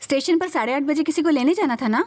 Station पर 8:30 बजे किसी को लेने जाना था ना?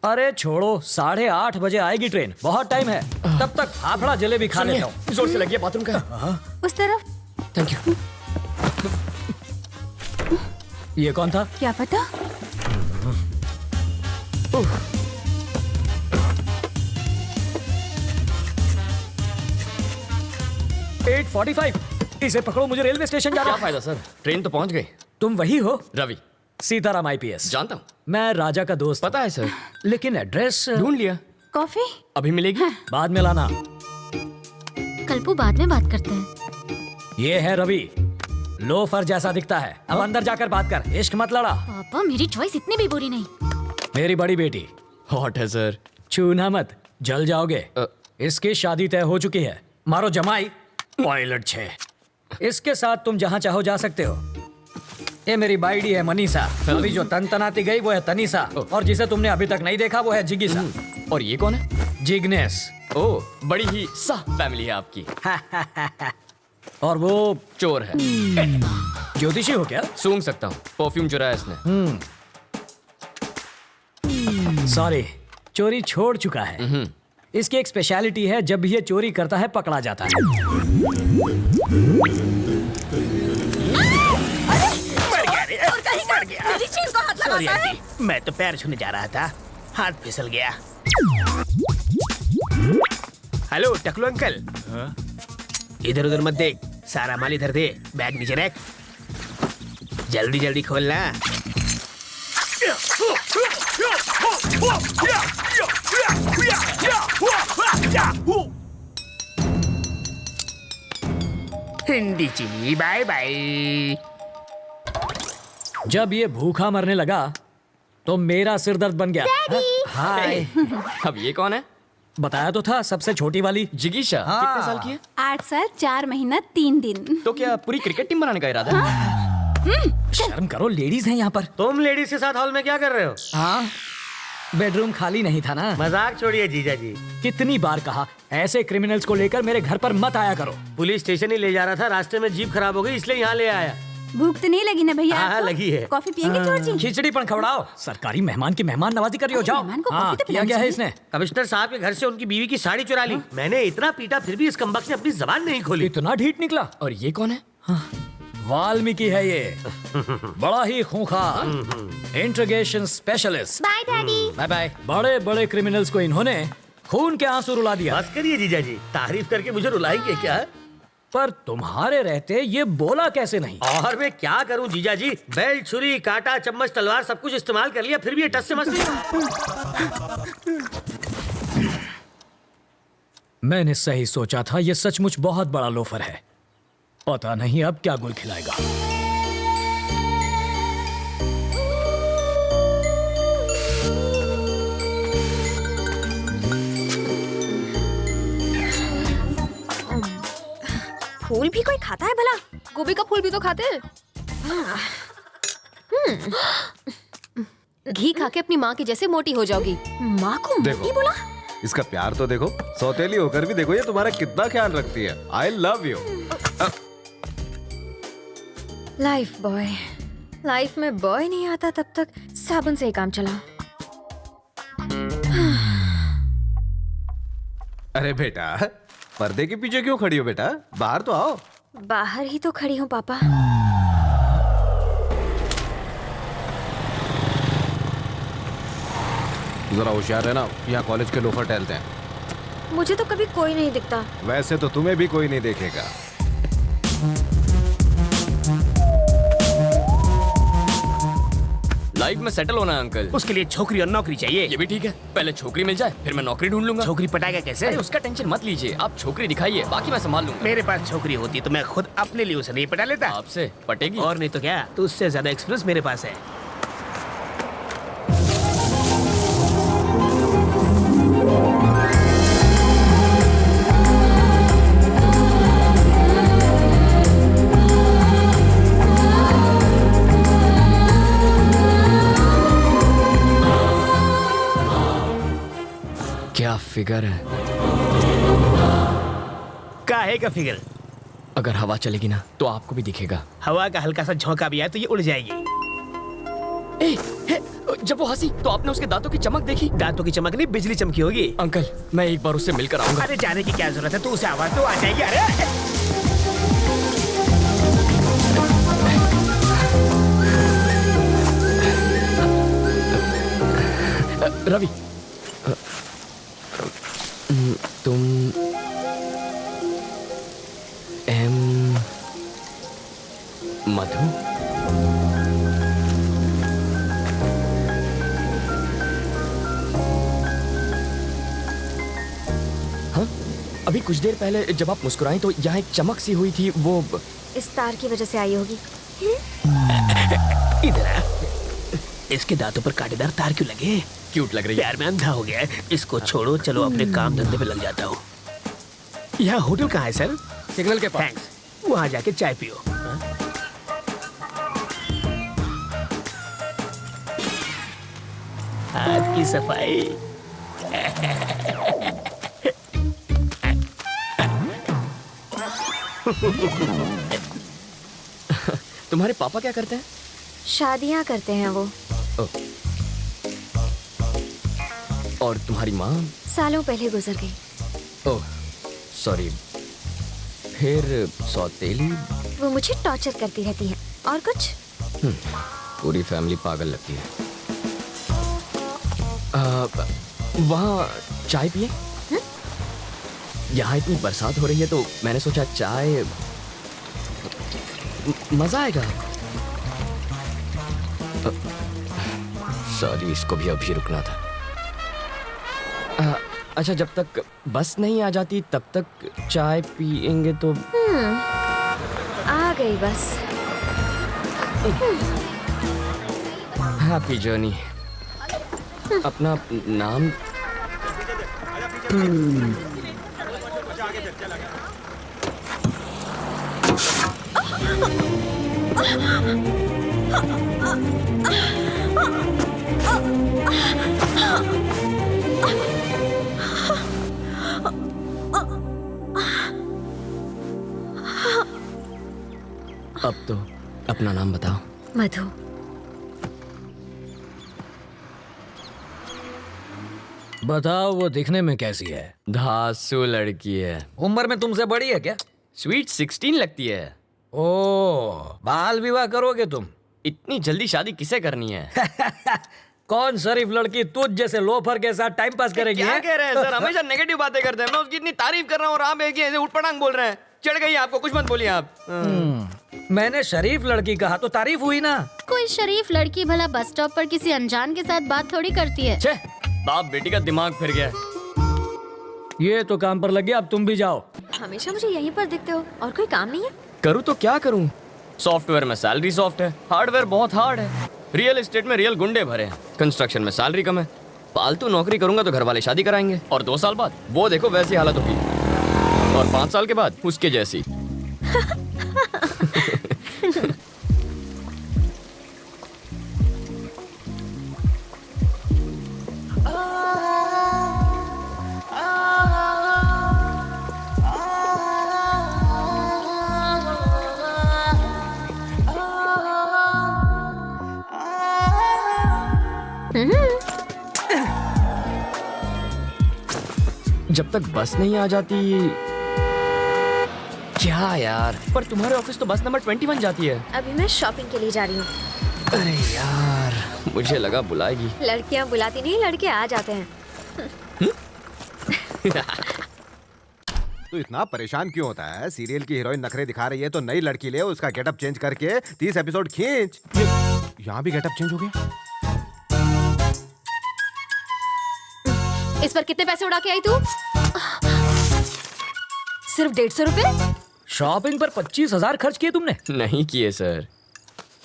अरे छोड़ो, 8:30 बजे आएगी ट्रेन, बहुत टाइम है। तब तक फाफड़ा जलेबी खा लेता हूँ। जोर से लगी है बाथरूम का। उस तरफ। Thank you. ये कौन था? क्या पता। 8:45। इसे पकड़ो, मुझे रेलवे स्टेशन जाना क्या है। फायदा सर, ट्रेन तो पहुंच गई। तुम वही हो? रवि। सीताराम IPS। जानता हूँ। मैं राजा का दोस्त। पता है सर। लेकिन एड्रेस ढूंढ लिया। कॉफी अभी मिलेगी? बाद में लाना। कल्पू, बाद में बात करते हैं। ये है रवि, लोफर जैसा दिखता है। अब अंदर जाकर बात कर, इश्क मत लड़ा। पापा, मेरी चॉइस इतनी भी बुरी नहीं। मेरी बड़ी बेटी। हॉट है सर। छूना मत, जल जाओगे। इसकी शादी तय हो चुकी है। मारो जमाई, टॉयलेट 6। इसके साथ तुम जहाँ चाहो जा सकते हो। ये मेरी बाइडी है मनीषा। अभी जो तनतनाती गई वो है तनीषा, और जिसे तुमने अभी तक नहीं देखा वो है जिगीसा। और ये कौन है? जिग्नेस। ओह, बड़ी ही साफ फैमिली है आपकी। और वो चोर है। ज्योतिषी हो क्या? सूंघ सकता हूँ, परफ्यूम चुराया इसने। सॉरी, चोरी छोड़ चुका है। इसकी एक स्पेशलिटी है, जब भी ये चोरी करता है पकड़ा जाता है। सॉरी आंटी, मैं तो पैर छूने जा रहा था, हाथ फिसल गया। हेलो टकलू अंकल। इधर उधर मत देख, सारा माल इधर दे, बैग नीचे रख। जल्दी जल्दी खोलना। हिंदी चीनी बाय बाय। जब ये भूखा मरने लगा तो मेरा सिर दर्द बन गया। हाय। अब ये कौन है? बताया तो था, सबसे छोटी वाली। जिगीशा। कितने साल की है? 8 साल 4 महीना 3 दिन। तो क्या पूरी क्रिकेट टीम बनाने का इरादा है? शर्म करो, लेडीज हैं यहाँ पर। तुम लेडीज के साथ हॉल में क्या कर रहे हो? हाँ, बेडरूम खाली नहीं था ना। मजाक छोड़िए जीजा जी। कितनी बार कहा, ऐसे क्रिमिनल्स को लेकर मेरे घर पर मत आया करो। पुलिस स्टेशन ही ले जा रहा था, रास्ते में जीप खराब हो गई इसलिए यहाँ ले आया। भूख तो नहीं लगी ना भैया? हाँ, आपको? लगी है। कॉफी पियेंगे चोर जी? खिचड़ी पण खवड़ाओ। सरकारी मेहमान की मेहमान नवाजी कर रही हो, जाओ। मेहमान को हाँ, कॉफी तो किया पिलानी क्या है चाहिए। इसने? कमिश्नर साहब के घर से उनकी बीवी की साड़ी चुरा ली। मैंने इतना पीटा फिर भी इस कमबख्त ने अपनी जबान नहीं खोली। इतना ढीठ निकला। और ये कौन है? वाल्मीकि है ये, बड़ा ही खूंखार interrogation specialist. Bye daddy. Bye bye. बड़े बड़े क्रिमिनल्स को इन्होंने खून के आंसू रुला दिया। बस करिए जीजा जी, तारीफ करके मुझे रुलाएंगे क्या? पर तुम्हारे रहते ये बोला कैसे नहीं? और मैं क्या करूं जीजा जी, बेल्ट, छुरी, कांटा, चम्मच, तलवार सब कुछ इस्तेमाल कर लिया, फिर भी ये टस से मस नहीं। मैंने सही सोचा था, ये सचमुच बहुत बड़ा लोफर है। पता नहीं अब क्या गुल खिलाएगा। फूल भी कोई खाता है भला? गोभी का फूल भी तो खाते हैं। घी खा के अपनी माँ की जैसे मोटी हो जाओगी। माँ को मोटी बोला? इसका प्यार तो देखो, सौतेली होकर भी देखो ये तुम्हारा कितना ख्याल रखती है। I love you. Life boy. Life में बॉय नहीं आता तब तक साबुन से ही काम चला। अरे बेटा, पर्दे के पीछे क्यों खड़ी हो बेटा? बाहर तो आओ। बाहर ही तो खड़ी हूँ पापा। जरा होशियार है ना, यहाँ कॉलेज के लोफर टहलते हैं। मुझे तो कभी कोई नहीं दिखता। वैसे तो तुम्हें भी कोई नहीं देखेगा। लाइफ में सेटल होना है अंकल। उसके लिए छोकरी और नौकरी चाहिए। ये भी ठीक है, पहले छोकरी मिल जाए फिर मैं नौकरी ढूंढ लूंगा। छोकरी पटाएगा कैसे? अरे उसका टेंशन मत लीजिए, आप छोकरी दिखाइए, बाकी मैं संभाल लूंगा। मेरे पास छोकरी होती तो मैं खुद अपने लिए उसे नहीं पटा लेता। आपसे पटेगी? और नहीं तो क्या, तो उससे ज्यादा एक्सपीरियंस मेरे पास है। क्या फिगर है? काहे का फिगर? अगर हवा चलेगी ना तो आपको भी दिखेगा। हवा का हल्का सा झोंका भी आए तो ये उड़ जाएगी। ए, हे, जब वो हंसी तो आपने उसके दांतों की चमक देखी? दांतों की चमक नहीं, बिजली चमकी होगी। अंकल, मैं एक बार उससे मिलकर आऊंगा। अरे जाने की क्या जरूरत है, तू उसे आवाज तो आ जाएगी। अरे रवि, तुम मधु? हाँ, अभी कुछ देर पहले जब आप मुस्कुराई तो यहाँ एक चमक सी हुई थी, वो इस तार की वजह से आई होगी। इधर आ। इसके दांतों पर कांटेदार तार क्यों लगे? क्यूट लग रही है। यार मैं अंधा हो गया है। इसको छोड़ो, चलो अपने काम धंधे पे लग जाता हूँ। यहाँ होटल कहाँ है सर? सिग्नल के पास। थैंक्स। वहाँ जाके चाय पियो। हाथ की सफाई। तुम्हारे पापा क्या करते हैं? शादियाँ करते हैं वो। और तुम्हारी माँ? सालों पहले गुजर गई। ओह, सॉरी। फिर सौतेली? वो मुझे टॉर्चर करती रहती है। और कुछ? पूरी फैमिली पागल लगती है। वहाँ चाय पिए? यहाँ इतनी बरसात हो रही है तो मैंने सोचा चाय मजा आएगा। सॉरी, इसको भी अभी रुकना था। अच्छा, जब तक बस नहीं आ जाती तब तक चाय पिएंगे तो? आ गई बस। Happy journey. अपना नाम? अब तो अपना नाम बताओ। मधु। बताओ, वो दिखने में कैसी है? धांसू लड़की है। उम्र में तुमसे बड़ी है क्या? स्वीट 16 लगती है। ओह, बाल विवाह करोगे तुम? इतनी जल्दी शादी किसे करनी है? कौन शरीफ लड़की तुझ जैसे लोफर के साथ टाइम पास करेगी? क्या कह रहे हैं सर? हमेशा नेगेटिव बातें करते हैं। मैं उसकी इतनी तारीफ कर रहा हूँ और आप एक ही ऐसे उठपटांग बोल रहे हैं। चढ़ गई आपको, कुछ मत बोलिए आप। मैंने शरीफ लड़की कहा तो तारीफ हुई ना। कोई शरीफ लड़की भला बस स्टॉप पर किसी अनजान के साथ बात थोड़ी करती है। छे, बाप बेटी का दिमाग फिर गया। ये तो काम पर लग गया, अब तुम भी जाओ। हमेशा मुझे यहीं पर दिखते हो, और कोई काम नहीं है? करूँ तो क्या करूँ? सॉफ्टवेयर में सैलरी सॉफ्ट है, हार्डवेयर बहुत हार्ड है, रियल एस्टेट में रियल गुंडे भरे हैं, कंस्ट्रक्शन में सैलरी कम है। पालतू नौकरी करूंगा तो घर वाले शादी कराएंगे और 2 साल बाद वो देखो वैसी हालत होगी, और 5 साल के बाद उसके जैसी। जब तक बस नहीं आ जाती। क्या यार, पर तुम्हारे ऑफिस तो बस नंबर 21 जाती है। अभी मैं शॉपिंग के लिए जा रही हूँ। अरे यार, मुझे लगा बुलाएगी। लड़कियाँ बुलाती नहीं, लड़के आ जाते हैं। तू इतना परेशान क्यों होता है? सीरियल की हीरोइन नखरे दिखा रही है तो नई लड़की ले, उसका गेटअप चेंज करके 30 एपिसोड खींच। यहाँ भी गेटअप चेंज हो गया। इस पर कितने पैसे उड़ा के आई तू? सिर्फ 150 रुपए? शॉपिंग पर 25,000 खर्च किए तुमने? नहीं किए सर।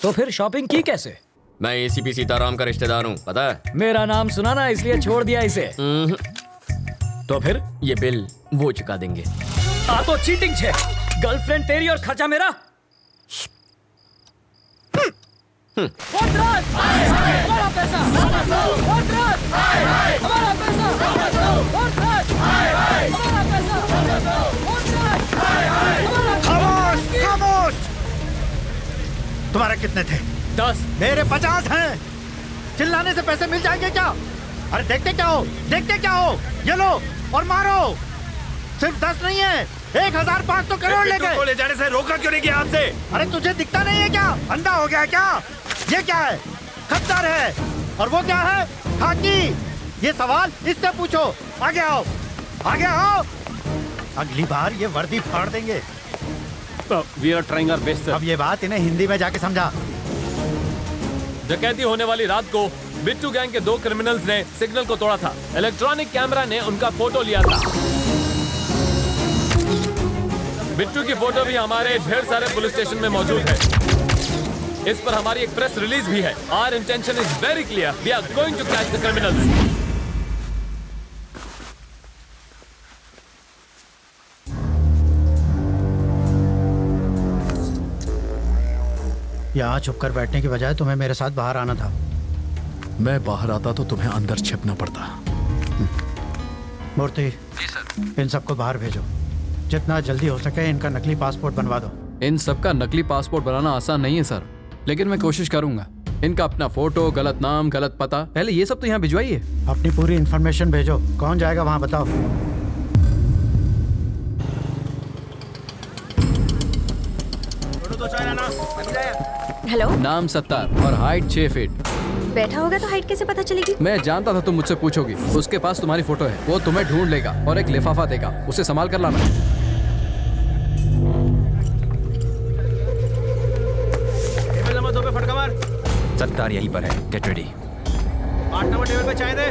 तो फिर शॉपिंग की कैसे? मैं एसीपी सीताराम का रिश्तेदार हूँ, पता है? मेरा नाम सुना ना, इसलिए छोड़ दिया इसे। तो फिर ये बिल वो चुका देंगे। आ तो चीटिंग छे। गर्लफ्रेंड तेरी और खर्चा मेरा। हमारा पैसा, खामोश! तुम्हारे कितने थे? 10। मेरे 50 हैं। चिल्लाने से पैसे मिल जाएंगे क्या? अरे देखते क्या हो, देखते क्या हो? ये लो और मारो। सिर्फ 10 नहीं है, 1500 करोड़ ले गए। ले जाने से रोका क्यों नहीं गया आपसे? अरे तुझे दिखता नहीं है क्या? अंधा हो गया है क्या? ये क्या है? खद्दार है। और वो क्या है? खाकी। ये सवाल इससे पूछो। आगे आओ, आगे आओ। अगली बार ये वर्दी फाड़ देंगे। We are trying our best. अब ये बात इन्हें हिंदी में जाके समझा। डकैती होने वाली रात को बिट्टू गैंग के 2 क्रिमिनल्स ने सिग्नल को तोड़ा था। इलेक्ट्रॉनिक कैमरा ने उनका फोटो लिया था। बिट्टू की फोटो भी हमारे ढेर सारे पुलिस स्टेशन में मौजूद है। इस पर हमारी एक प्रेस रिलीज भी है। Our intention is very clear, we are going to catch the criminals. यहाँ छुपकर बैठने की बजाय तुम्हें मेरे साथ बाहर आना था। मैं बाहर आता तो तुम्हें अंदर छिपना पड़ता। मूर्ति जी सर, इन सबको बाहर भेजो। जितना जल्दी हो सके इनका नकली पासपोर्ट बनवा दो। इन सबका नकली पासपोर्ट बनाना आसान नहीं है सर, लेकिन मैं कोशिश करूंगा। इनका अपना फोटो, गलत नाम, गलत पता, पहले ये सब तो यहाँ भिजवाइए। अपनी पूरी इन्फॉर्मेशन भेजो। कौन जाएगा वहाँ बताओ। हेलो, नाम सत्तार और हाइट 6 फीट। बैठा होगा तो हाइट कैसे पता चलेगी? मैं जानता था तुम मुझसे पूछोगी। उसके पास तुम्हारी फोटो है, वो तुम्हें ढूंढ लेगा और एक लिफाफा देगा, उसे संभाल कर लाना। सत्तार यहीं पर है, गेट रेडी। 8 नंबर टेबल पे चाय दे।